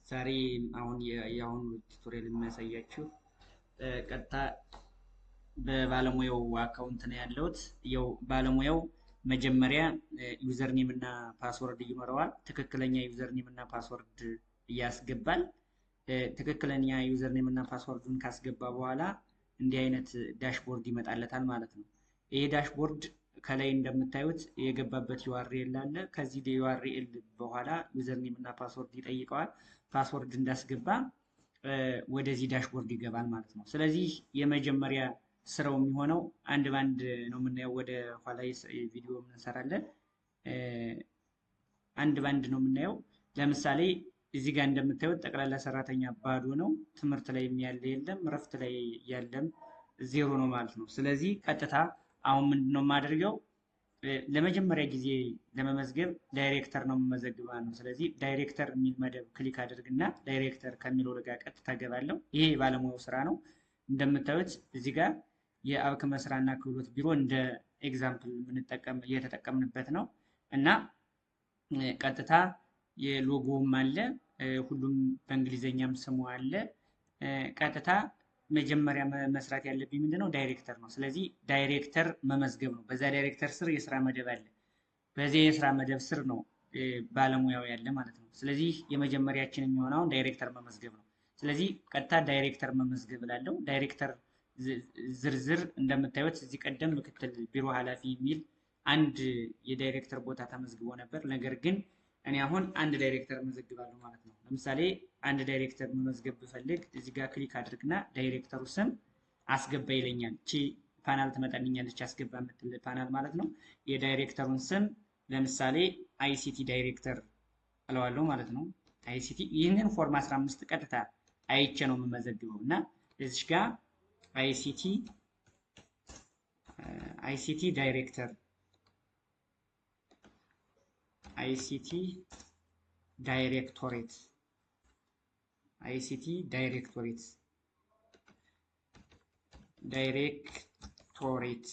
ዛሬ አሁን የአሁኑ ቱቶሪያል የሚያሳያችሁ ቀጥታ በባለሙያው አካውንት ነው ያለሁት። ያው ባለሙያው መጀመሪያ ዩዘር ኔም እና ፓስወርድ ይኖረዋል። ትክክለኛ ዩዘር ኔም እና ፓስወርድ ያስገባል። ትክክለኛ ዩዘር ኔም እና ፓስወርዱን ካስገባ በኋላ እንዲህ አይነት ዳሽቦርድ ይመጣለታል ማለት ነው። ይሄ ዳሽቦርድ ከላይ እንደምታዩት የገባበት ዩአርኤል አለ። ከዚህ ዩአርኤል በኋላ ዩዘር ኔም እና ፓስወርድ ይጠይቀዋል። ፓስወርድ እንዳስገባ ወደዚህ ዳሽቦርድ ይገባል ማለት ነው። ስለዚህ የመጀመሪያ ስራው የሚሆነው አንድ ባንድ ነው የምናየው። ወደ ኋላ ቪዲዮ እንሰራለን። አንድ ባንድ ነው የምናየው። ለምሳሌ እዚህ ጋር እንደምታዩት ጠቅላላ ሰራተኛ ባዶ ነው። ትምህርት ላይ ያለ የለም፣ እረፍት ላይ ያለም ዜሮ ነው ማለት ነው። ስለዚህ ቀጥታ አሁን ምንድነው የማደርገው? ለመጀመሪያ ጊዜ ለመመዝገብ ዳይሬክተር ነው የምመዘግበው ነው። ስለዚህ ዳይሬክተር የሚል መደብ ክሊክ አድርግና ዳይሬክተር ከሚለው ጋር ቀጥታ ገባለሁ። ይሄ የባለሙያው ስራ ነው። እንደምታዩት እዚህ ጋር የአብክመ ስራና ክህሎት ቢሮ እንደ ኤግዛምፕል እየተጠቀምንበት ነው እና ቀጥታ የሎጎውም አለ፣ ሁሉም በእንግሊዘኛም ስሙ አለ። ቀጥታ መጀመሪያ መስራት ያለብኝ ምንድነው? ዳይሬክተር ነው። ስለዚህ ዳይሬክተር መመዝገብ ነው። በዛ ዳይሬክተር ስር የስራ መደብ አለ። በዚህ የስራ መደብ ስር ነው ባለሙያው ያለ ማለት ነው። ስለዚህ የመጀመሪያችን የሚሆነው ዳይሬክተር መመዝገብ ነው። ስለዚህ ቀጥታ ዳይሬክተር መመዝገብ እላለሁ። ዳይሬክተር ዝርዝር እንደምታዩት እዚህ ቀደም ምክትል ቢሮ ኃላፊ የሚል አንድ የዳይሬክተር ቦታ ተመዝግቦ ነበር። ነገር ግን እኔ አሁን አንድ ዳይሬክተር መዘግባለሁ ማለት ነው። ለምሳሌ አንድ ዳይሬክተር መመዝገብ ብፈልግ እዚህ ጋር ክሊክ አድርግና ዳይሬክተሩ ስም አስገባ ይለኛል። እቺ ፓናል ትመጣልኛለች፣ አስገባ የምትል ፓናል ማለት ነው። የዳይሬክተሩን ስም ለምሳሌ አይሲቲ ዳይሬክተር እለዋለሁ ማለት ነው። አይሲቲ ይህንን ፎርም 15 ቀጥታ አይቼ ነው የምመዘግበው እና እዚህ ጋር አይሲቲ ዳይሬክተር አይሲቲ ዳይሬክቶሬት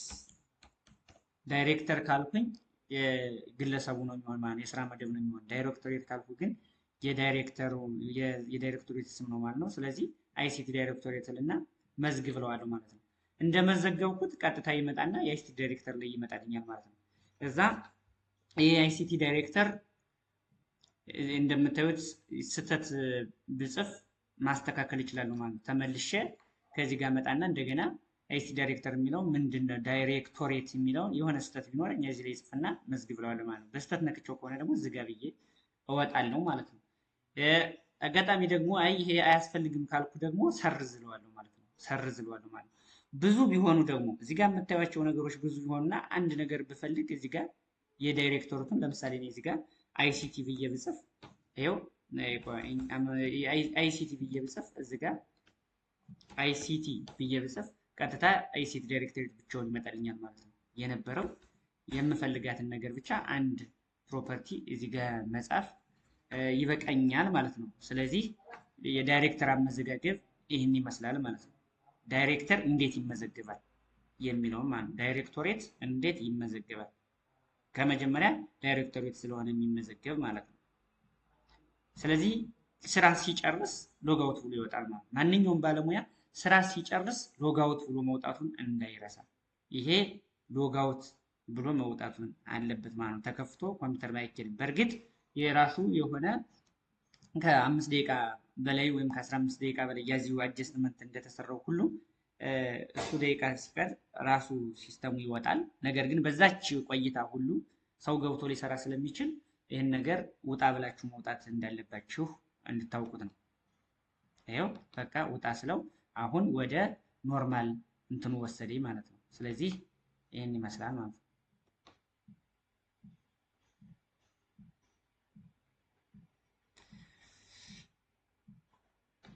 ዳይሬክተር ካልኩኝ የግለሰቡ ነው የሚሆን ማለት የስራ መደብ ነው የሚሆን። ዳይሬክቶሬት ካልኩ ግን የዳይሬክቶሬት ስም ነው ማለት ነው። ስለዚህ አይሲቲ ዳይሬክቶሬት እና መዝግብ ብለዋለሁ ማለት ነው። እንደመዘገብኩት ቀጥታ ይመጣና የአይሲቲ ዳይሬክተር ላይ ይመጣልኛል ማለት ነው። ከዛ ይሄ አይሲቲ ዳይሬክተር እንደምታዩት ስህተት ብጽፍ ማስተካከል ይችላሉ ማለት ነው። ተመልሼ ከዚህ ጋር መጣና እንደገና አይሲቲ ዳይሬክተር የሚለው ምንድነው ዳይሬክቶሬት የሚለው የሆነ ስህተት ቢኖር እዚህ ላይ ጽፍና መዝግብ ብለዋለሁ ማለት ነው። በስህተት ነክቼው ከሆነ ደግሞ ዝጋ ብዬ እወጣለሁ ማለት ነው። አጋጣሚ ደግሞ አይ ይሄ አያስፈልግም ካልኩ ደግሞ ሰርዝ እለዋለሁ ማለት ነው። ብዙ ቢሆኑ ደግሞ እዚህ ጋር የምታዩቸው ነገሮች ብዙ ቢሆኑና አንድ ነገር ብፈልግ እዚህ ጋር የዳይሬክተሩን ለምሳሌ እኔ እዚህ ጋር አይሲቲ ብዬ ብጽፍ ይኸው አይሲቲ ብዬ ብጽፍ እዚህ ጋር አይሲቲ ብዬ ብጽፍ ቀጥታ አይሲቲ ዳይሬክተር ብቻውን ይመጣልኛል ማለት ነው። የነበረው የምፈልጋትን ነገር ብቻ አንድ ፕሮፐርቲ እዚህ ጋር መጻፍ ይበቃኛል ማለት ነው። ስለዚህ የዳይሬክተር አመዘጋገብ ይህን ይመስላል ማለት ነው። ዳይሬክተር እንዴት ይመዘግባል የሚለውም ማለት ነው። ዳይሬክቶሬት እንዴት ይመዘግባል? ከመጀመሪያ ዳይሬክቶሬት ስለሆነ የሚመዘገብ ማለት ነው። ስለዚህ ስራ ሲጨርስ ሎጋውት ብሎ ይወጣል ማለት ነው። ማንኛውም ባለሙያ ስራ ሲጨርስ ሎጋውት ብሎ መውጣቱን እንዳይረሳ። ይሄ ሎጋውት ብሎ መውጣቱን አለበት ማለት ነው። ተከፍቶ ኮምፒውተር ማይችልም። በእርግጥ የራሱ የሆነ ከ5 ደቂቃ በላይ ወይም ከ15 ደቂቃ በላይ ያዚው አጀስትመንት እንደተሰራው ሁሉ እሱ ደቂቃ ሲቀር ራሱ ሲስተሙ ይወጣል። ነገር ግን በዛች ቆይታ ሁሉ ሰው ገብቶ ሊሰራ ስለሚችል ይህን ነገር ውጣ ብላችሁ መውጣት እንዳለባችሁ እንድታውቁት ነው። ይኸው በቃ ውጣ ስለው አሁን ወደ ኖርማል እንትኑ ወሰደኝ ማለት ነው። ስለዚህ ይህን ይመስላል ማለት ነው።